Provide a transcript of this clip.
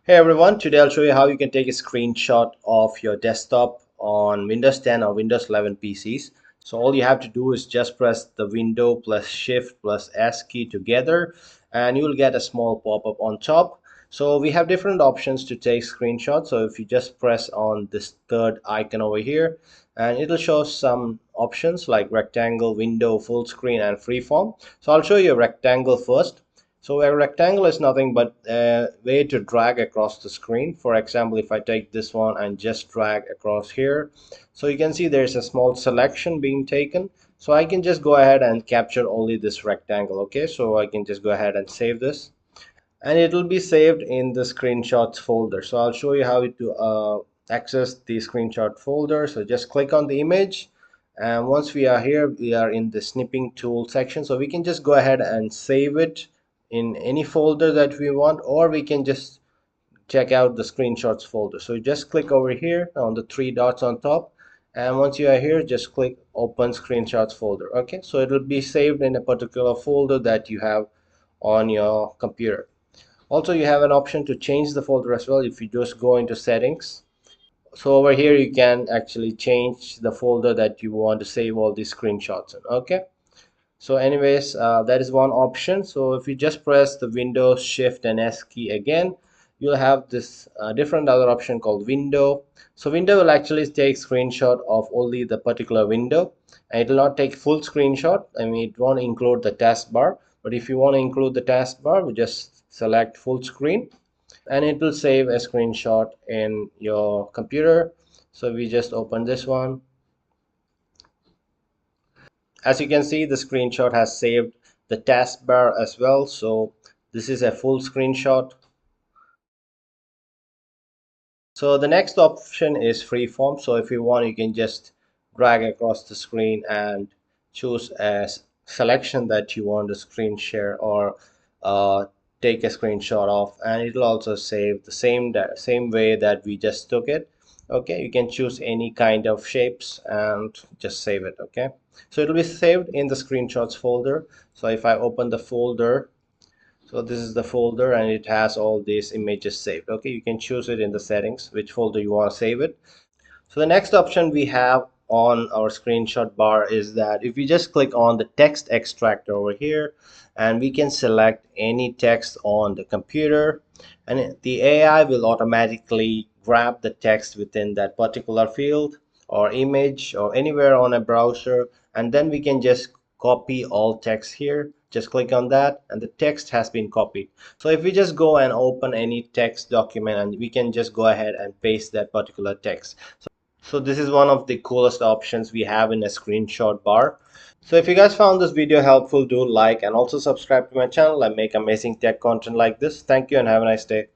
Hey everyone, today I'll show you how you can take a screenshot of your desktop on Windows 10 or Windows 11 PCs. So all you have to do is just press the Window plus Shift plus S key together and you will get a small pop-up on top. So we have different options to take screenshots. So if you just press on this third icon over here, and it'll show some options like rectangle, window, full screen and freeform. So I'll show you a rectangle first. So a rectangle is nothing but a way to drag across the screen. For example, if I take this one and just drag across here, so you can see there's a small selection being taken. So I can just go ahead and capture only this rectangle. Okay, so I can just go ahead and save this and it will be saved in the screenshots folder. So I'll show you how to access the screenshot folder. So just click on the image, and once we are here, we are in the snipping tool section. So we can just go ahead and save it in any folder that we want, or we can just check out the screenshots folder. So just click over here on the three dots on top, and once you are here, just click open screenshots folder. Okay, so it will be saved in a particular folder that you have on your computer. Also, you have an option to change the folder as well. If you just go into settings, so over here you can actually change the folder that you want to save all these screenshots in. Okay, so anyways, that is one option. So if you just press the Windows Shift and S key again, you'll have this different other option called window. So window will actually take screenshot of only the particular window, and it will not take full screenshot. I mean, it won't include the taskbar, but if you want to include the taskbar, we just select full screen and it will save a screenshot in your computer. So we just open this one. As you can see, the screenshot has saved the taskbar as well. So this is a full screenshot. So the next option is freeform. So if you want, you can just drag across the screen and choose a selection that you want to screen share or take a screenshot of, and it will also save the same way that we just took it. Okay, you can choose any kind of shapes and just save it. Okay, so it will be saved in the screenshots folder. So if I open the folder, so this is the folder and it has all these images saved. Okay, you can choose it in the settings which folder you want to save it. So the next option we have on our screenshot bar is that if we just click on the text extractor over here, and we can select any text on the computer, and the AI will automatically grab the text within that particular field or image or anywhere on a browser, and then we can just copy all text here. Just click on that and the text has been copied. So if we just go and open any text document, and we can just go ahead and paste that particular text. So this is one of the coolest options we have in a screenshot bar. So if you guys found this video helpful, do like and also subscribe to my channel. I make amazing tech content like this. Thank you and have a nice day.